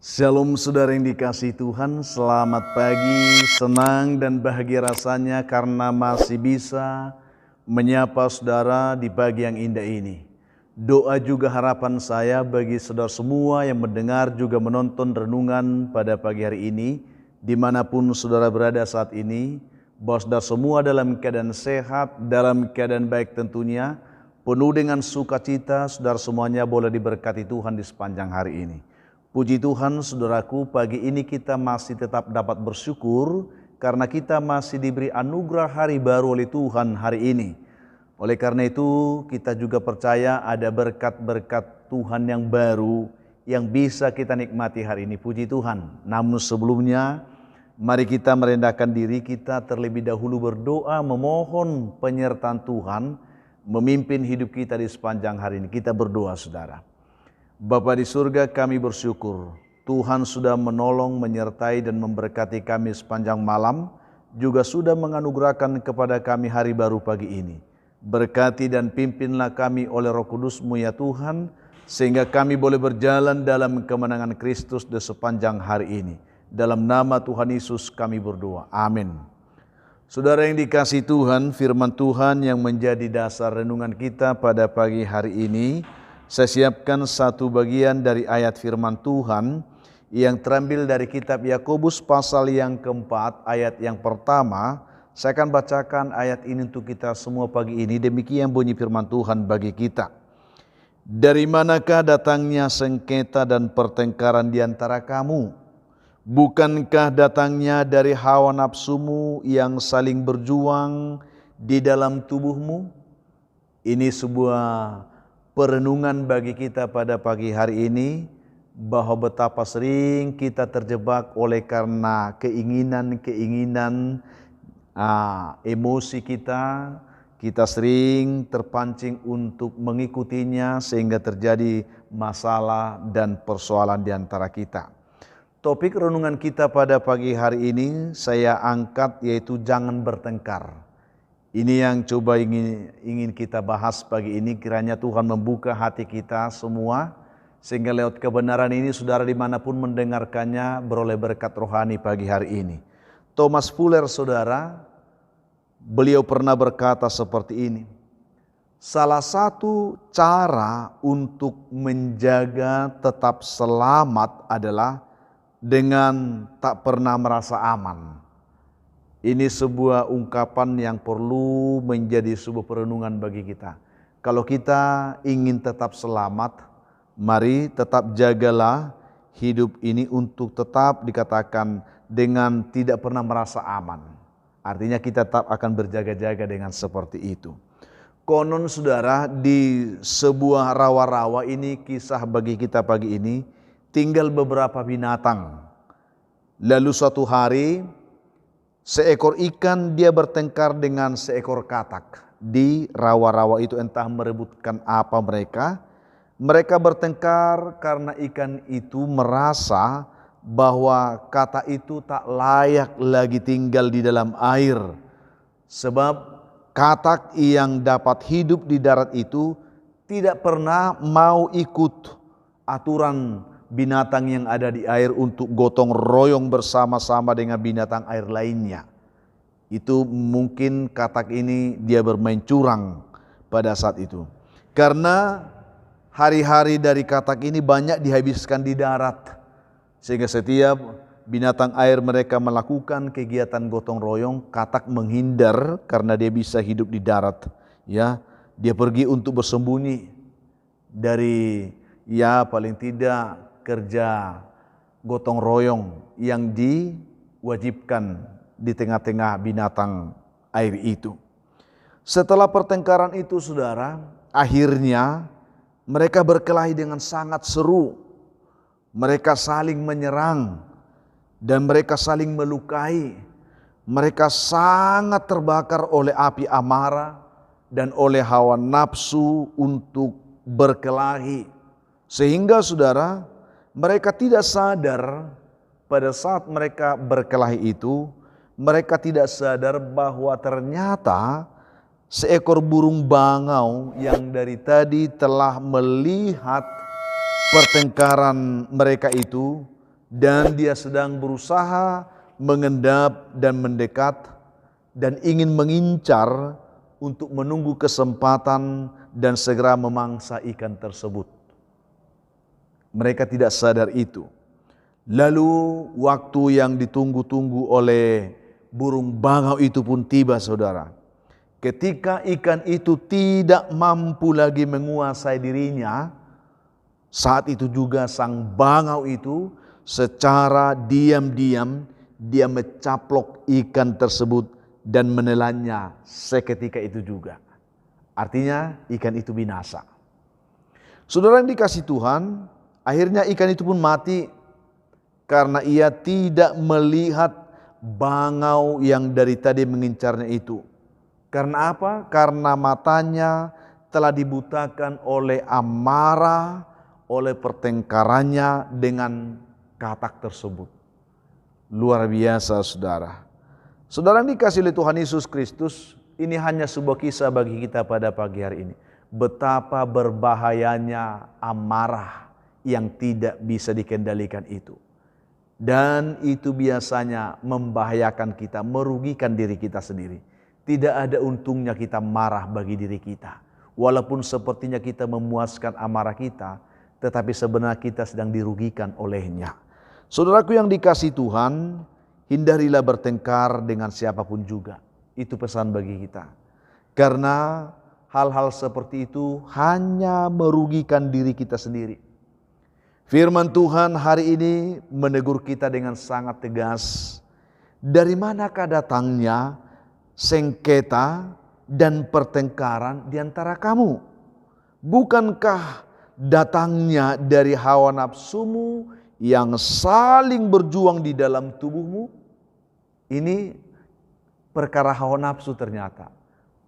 Shalom saudara yang dikasihi Tuhan, selamat pagi, senang dan bahagia rasanya karena masih bisa menyapa saudara di pagi yang indah ini. Doa juga harapan saya bagi saudara semua yang mendengar juga menonton renungan pada pagi hari ini, dimanapun saudara berada saat ini, bahwa saudara semua dalam keadaan sehat, dalam keadaan baik tentunya, penuh dengan sukacita, saudara semuanya boleh diberkati Tuhan di sepanjang hari ini. Puji Tuhan saudaraku, pagi ini kita masih tetap dapat bersyukur karena kita masih diberi anugerah hari baru oleh Tuhan hari ini. Oleh karena itu kita juga percaya ada berkat-berkat Tuhan yang baru yang bisa kita nikmati hari ini. Puji Tuhan. Namun sebelumnya mari kita merendahkan diri kita terlebih dahulu berdoa memohon penyertaan Tuhan memimpin hidup kita di sepanjang hari ini. Kita berdoa saudara. Bapa di surga, kami bersyukur Tuhan sudah menolong, menyertai dan memberkati kami sepanjang malam, juga sudah menganugerahkan kepada kami hari baru pagi ini. Berkati dan pimpinlah kami oleh Roh Kudus-Mu ya Tuhan, sehingga kami boleh berjalan dalam kemenangan Kristus di sepanjang hari ini. Dalam nama Tuhan Yesus kami berdoa. Amin. Saudara yang dikasihi Tuhan, firman Tuhan yang menjadi dasar renungan kita pada pagi hari ini, saya siapkan satu bagian dari ayat firman Tuhan yang terambil dari kitab Yakobus pasal yang keempat, ayat yang pertama. Saya akan bacakan ayat ini untuk kita semua pagi ini. Demikian bunyi firman Tuhan bagi kita. Dari manakah datangnya sengketa dan pertengkaran di antara kamu? Bukankah datangnya dari hawa nafsumu yang saling berjuang di dalam tubuhmu? Ini sebuah perenungan bagi kita pada pagi hari ini, bahwa betapa sering kita terjebak oleh karena keinginan-keinginan emosi kita sering terpancing untuk mengikutinya sehingga terjadi masalah dan persoalan di antara kita. Topik renungan kita pada pagi hari ini saya angkat yaitu jangan bertengkar. Ini yang coba ingin kita bahas pagi ini, kiranya Tuhan membuka hati kita semua, sehingga lewat kebenaran ini saudara dimanapun mendengarkannya beroleh berkat rohani pagi hari ini. Thomas Fuller saudara, beliau pernah berkata seperti ini, salah satu cara untuk menjaga tetap selamat adalah dengan tak pernah merasa aman. Ini sebuah ungkapan yang perlu menjadi sebuah perenungan bagi kita. Kalau kita ingin tetap selamat, mari tetap jagalah hidup ini untuk tetap dikatakan dengan tidak pernah merasa aman. Artinya kita tetap akan berjaga-jaga dengan seperti itu. Konon saudara, di sebuah rawa-rawa ini kisah bagi kita pagi ini, tinggal beberapa binatang. Lalu suatu hari, seekor ikan dia bertengkar dengan seekor katak di rawa-rawa itu, entah merebutkan apa mereka. Mereka bertengkar karena ikan itu merasa bahwa katak itu tak layak lagi tinggal di dalam air. Sebab katak yang dapat hidup di darat itu tidak pernah mau ikut aturan binatang yang ada di air untuk gotong royong bersama-sama dengan binatang air lainnya. Itu mungkin katak ini dia bermain curang pada saat itu. Karena hari-hari dari katak ini banyak dihabiskan di darat. Sehingga setiap binatang air mereka melakukan kegiatan gotong royong, katak menghindar karena dia bisa hidup di darat. Ya, dia pergi untuk bersembunyi dari paling tidak kerja gotong royong yang diwajibkan di tengah-tengah binatang air itu. Setelah pertengkaran itu saudara, akhirnya mereka berkelahi dengan sangat seru. Mereka saling menyerang dan mereka saling melukai. Mereka sangat terbakar oleh api amarah dan oleh hawa nafsu untuk berkelahi. Sehingga saudara, mereka tidak sadar pada saat mereka berkelahi itu, mereka tidak sadar bahwa ternyata seekor burung bangau yang dari tadi telah melihat pertengkaran mereka itu, dan dia sedang berusaha mengendap dan mendekat dan ingin mengincar untuk menunggu kesempatan dan segera memangsa ikan tersebut. Mereka tidak sadar itu. Lalu waktu yang ditunggu-tunggu oleh burung bangau itu pun tiba, saudara. Ketika ikan itu tidak mampu lagi menguasai dirinya, saat itu juga sang bangau itu secara diam-diam dia mencaplok ikan tersebut dan menelannya seketika itu juga. Artinya ikan itu binasa. Saudara yang dikasihi Tuhan, akhirnya ikan itu pun mati karena ia tidak melihat bangau yang dari tadi mengincarnya itu. Karena apa? Karena matanya telah dibutakan oleh amarah, oleh pertengkarannya dengan katak tersebut. Luar biasa, saudara. Saudara yang dikasihi oleh Tuhan Yesus Kristus, ini hanya sebuah kisah bagi kita pada pagi hari ini. Betapa berbahayanya amarah yang tidak bisa dikendalikan itu. Dan itu biasanya membahayakan kita, merugikan diri kita sendiri. Tidak ada untungnya kita marah bagi diri kita. Walaupun sepertinya kita memuaskan amarah kita, tetapi sebenarnya kita sedang dirugikan olehnya. Saudaraku yang dikasihi Tuhan, hindarilah bertengkar dengan siapapun juga. Itu pesan bagi kita. Karena hal-hal seperti itu hanya merugikan diri kita sendiri. Firman Tuhan hari ini menegur kita dengan sangat tegas. Dari manakah datangnya sengketa dan pertengkaran di antara kamu? Bukankah datangnya dari hawa nafsumu yang saling berjuang di dalam tubuhmu? Ini perkara hawa nafsu ternyata.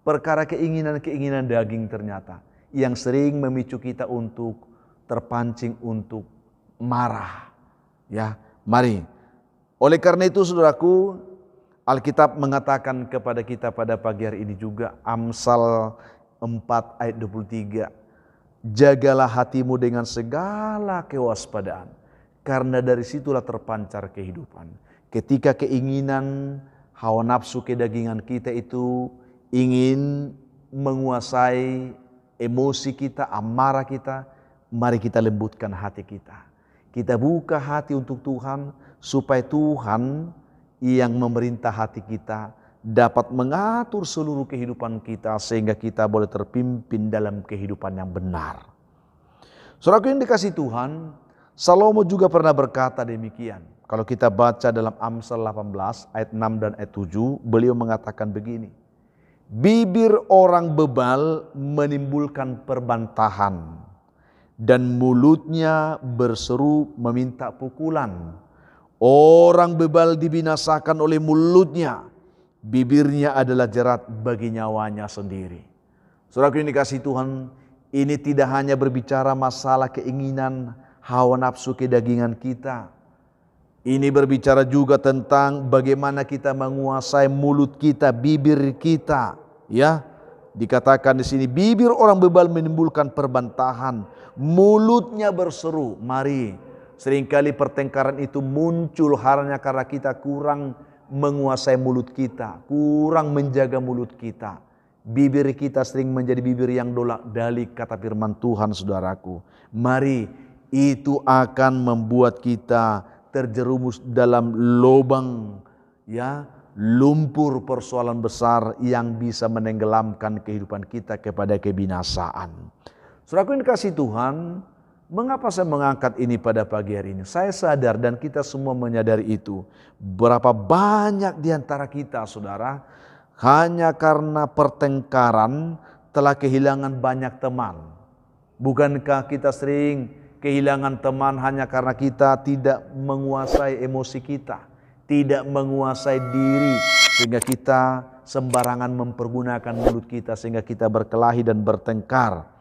Perkara keinginan-keinginan daging ternyata. Yang sering memicu kita untuk terpancing untuk marah. Ya, mari. Oleh karena itu saudaraku, Alkitab mengatakan kepada kita pada pagi hari ini juga, Amsal 4 ayat 23. Jagalah hatimu dengan segala kewaspadaan, karena dari situlah terpancar kehidupan. Ketika keinginan, hawa nafsu kedagingan kita itu ingin menguasai emosi kita, amarah kita, mari kita lembutkan hati kita. Kita buka hati untuk Tuhan, supaya Tuhan yang memerintah hati kita dapat mengatur seluruh kehidupan kita, sehingga kita boleh terpimpin dalam kehidupan yang benar. Saudaraku yang dikasihi Tuhan, Salomo juga pernah berkata demikian. Kalau kita baca dalam Amsal 18 ayat 6 dan ayat 7, beliau mengatakan begini. Bibir orang bebal menimbulkan perbantahan, dan mulutnya berseru meminta pukulan. Orang bebal dibinasakan oleh mulutnya, bibirnya adalah jerat bagi nyawanya sendiri. Saudaraku yang dikasihi Tuhan, ini tidak hanya berbicara masalah keinginan, hawa nafsu kedagingan kita. Ini berbicara juga tentang bagaimana kita menguasai mulut kita, bibir kita, ya. Dikatakan di sini bibir orang bebal menimbulkan perbantahan, mulutnya berseru. Mari, seringkali pertengkaran itu muncul hanya karena kita kurang menguasai mulut kita, kurang menjaga mulut kita. Bibir kita sering menjadi bibir yang dolak-dalik, kata firman Tuhan, saudaraku. Mari, itu akan membuat kita terjerumus dalam lubang, ya, lumpur persoalan besar yang bisa menenggelamkan kehidupan kita kepada kebinasaan. Saudaraku yang dikasihi Tuhan, mengapa saya mengangkat ini pada pagi hari ini? Saya sadar dan kita semua menyadari itu. Berapa banyak di antara kita, saudara, hanya karena pertengkaran telah kehilangan banyak teman. Bukankah kita sering kehilangan teman hanya karena kita tidak menguasai emosi kita, tidak menguasai diri, sehingga kita sembarangan mempergunakan mulut kita, sehingga kita berkelahi dan bertengkar.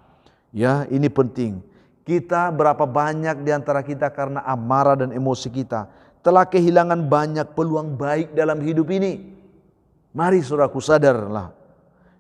Ya, ini penting. Kita berapa banyak di antara kita karena amarah dan emosi kita telah kehilangan banyak peluang baik dalam hidup ini. Mari saudaraku sadarlah.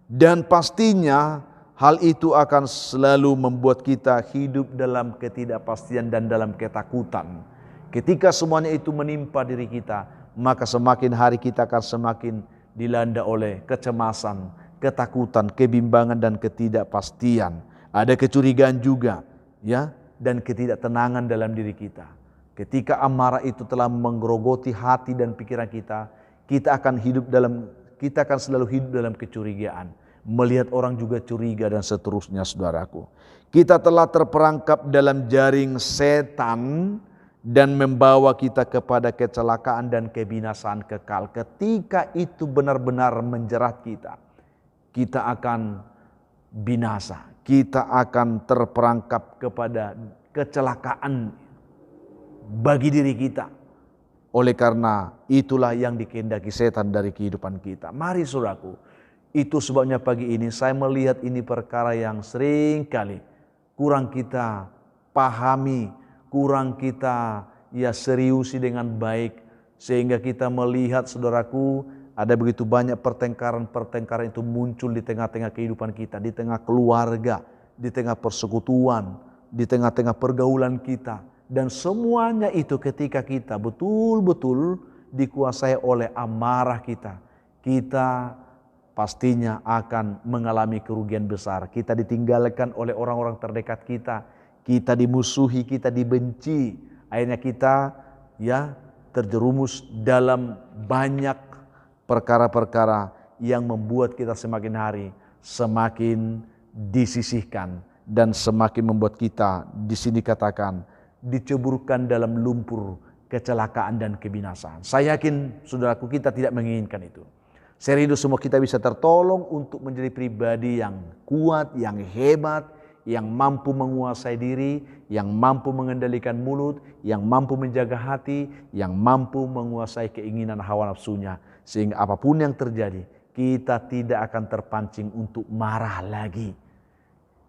Dan pastinya hal itu akan selalu membuat kita hidup dalam ketidakpastian dan dalam ketakutan. Ketika semuanya itu menimpa diri kita, maka semakin hari kita akan semakin dilanda oleh kecemasan, ketakutan, kebimbangan dan ketidakpastian. Ada kecurigaan juga, ya, dan ketidaktenangan dalam diri kita. Ketika amarah itu telah menggerogoti hati dan pikiran kita, kita akan selalu hidup dalam kecurigaan. Melihat orang juga curiga dan seterusnya, saudaraku. Kita telah terperangkap dalam jaring setan dan membawa kita kepada kecelakaan dan kebinasaan kekal. Ketika itu benar-benar menjerat kita, kita akan binasa. Kita akan terperangkap kepada kecelakaan bagi diri kita. Oleh karena itulah yang dikehendaki setan dari kehidupan kita. Mari saudaraku, itu sebabnya pagi ini saya melihat ini perkara yang sering kali kurang kita pahami, kurang kita seriusi dengan baik. Sehingga kita melihat saudaraku, ada begitu banyak pertengkaran-pertengkaran itu muncul di tengah-tengah kehidupan kita, di tengah keluarga, di tengah persekutuan, di tengah-tengah pergaulan kita. Dan semuanya itu ketika kita betul-betul dikuasai oleh amarah kita, kita pastinya akan mengalami kerugian besar. Kita ditinggalkan oleh orang-orang terdekat kita, kita dimusuhi, kita dibenci. Akhirnya kita terjerumus dalam banyak perkara-perkara yang membuat kita semakin hari semakin disisihkan dan semakin membuat kita di sini katakan diceburkan dalam lumpur kecelakaan dan kebinasaan. Saya yakin saudaraku kita tidak menginginkan itu. Saya rindu semua kita bisa tertolong untuk menjadi pribadi yang kuat, yang hebat, yang mampu menguasai diri, yang mampu mengendalikan mulut, yang mampu menjaga hati, yang mampu menguasai keinginan hawa nafsunya. Sehingga apapun yang terjadi, kita tidak akan terpancing untuk marah lagi.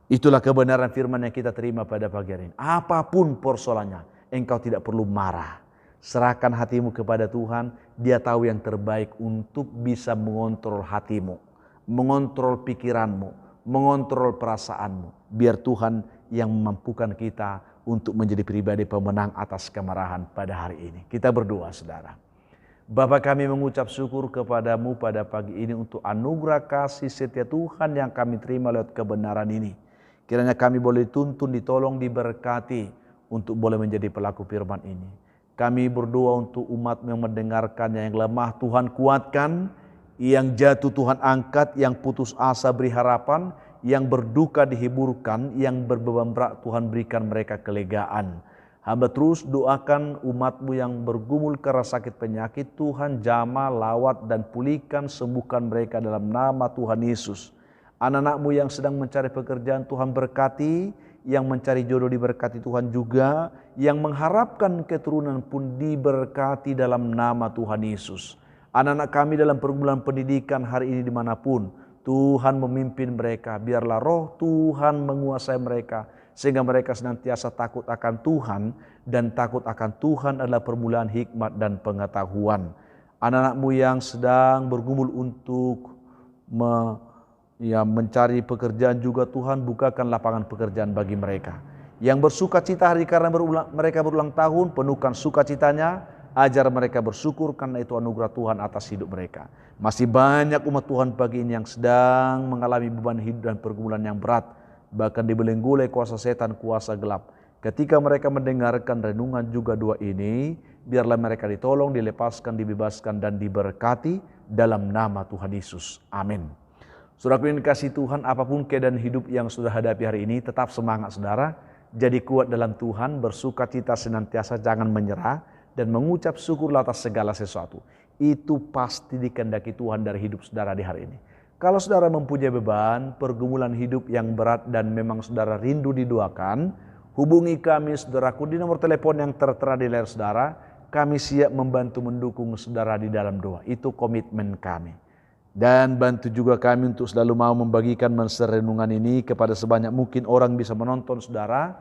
Itulah kebenaran firman yang kita terima pada pagi hari ini. Apapun persoalannya, engkau tidak perlu marah. Serahkan hatimu kepada Tuhan, Dia tahu yang terbaik untuk bisa mengontrol hatimu, mengontrol pikiranmu, mengontrol perasaanmu. Biar Tuhan yang memampukan kita untuk menjadi pribadi pemenang atas kemarahan pada hari ini. Kita berdoa saudara. Bapa kami mengucap syukur kepadamu pada pagi ini untuk anugerah kasih setia Tuhan yang kami terima lewat kebenaran ini. Kiranya kami boleh dituntun, ditolong, diberkati untuk boleh menjadi pelaku firman ini. Kami berdoa untuk umat yang mendengarkannya, yang lemah Tuhan kuatkan, yang jatuh Tuhan angkat, yang putus asa beri harapan, yang berduka dihiburkan, yang berbeban berat Tuhan berikan mereka kelegaan. Hamba terus doakan umatmu yang bergumul karena sakit penyakit, Tuhan jamah, lawat dan pulihkan, sembuhkan mereka dalam nama Tuhan Yesus. Anak-anakmu yang sedang mencari pekerjaan Tuhan berkati, yang mencari jodoh diberkati Tuhan juga, yang mengharapkan keturunan pun diberkati dalam nama Tuhan Yesus. Anak-anak kami dalam pergumulan pendidikan hari ini dimanapun, Tuhan memimpin mereka, biarlah roh Tuhan menguasai mereka, sehingga mereka senantiasa takut akan Tuhan, dan takut akan Tuhan adalah permulaan hikmat dan pengetahuan. Anak-anakmu yang sedang bergumul untuk mencari pekerjaan juga Tuhan bukakan lapangan pekerjaan bagi mereka. Yang bersuka cita hari karena mereka berulang tahun, penuhkan sukacitanya, ajar mereka bersyukur karena itu anugerah Tuhan atas hidup mereka. Masih banyak umat Tuhan pagi ini yang sedang mengalami beban hidup dan pergumulan yang berat, bahkan dibelenggu oleh kuasa setan, kuasa gelap. Ketika mereka mendengarkan renungan juga doa ini, biarlah mereka ditolong, dilepaskan, dibebaskan dan diberkati dalam nama Tuhan Yesus. Amin. Saudara yang dikasihi Tuhan, apapun keadaan hidup yang sudah hadapi hari ini, tetap semangat saudara. Jadi kuat dalam Tuhan, bersuka cita senantiasa, jangan menyerah, dan mengucap syukur atas segala sesuatu. Itu pasti dikehendaki Tuhan dari hidup saudara di hari ini. Kalau saudara mempunyai beban, pergumulan hidup yang berat dan memang saudara rindu didoakan, hubungi kami saudaraku di nomor telepon yang tertera di layar saudara. Kami siap membantu mendukung saudara di dalam doa. Itu komitmen kami. Dan bantu juga kami untuk selalu mau membagikan renungan ini kepada sebanyak mungkin orang bisa menonton saudara.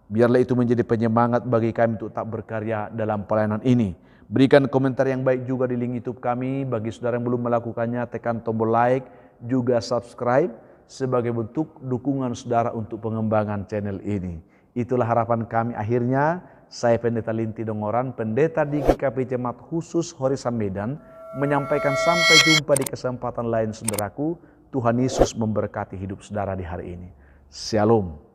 Biarlah itu menjadi penyemangat bagi kami untuk tak berkarya dalam pelayanan ini. Berikan komentar yang baik juga di link YouTube kami. Bagi saudara yang belum melakukannya, tekan tombol like, juga subscribe sebagai bentuk dukungan saudara untuk pengembangan channel ini. Itulah harapan kami akhirnya Saya Pendeta Linti Dongoran, Pendeta di GKP Jemaat Khusus Horisan Medan, menyampaikan sampai jumpa di kesempatan lain saudaraku. Tuhan Yesus memberkati hidup saudara di hari ini. Shalom.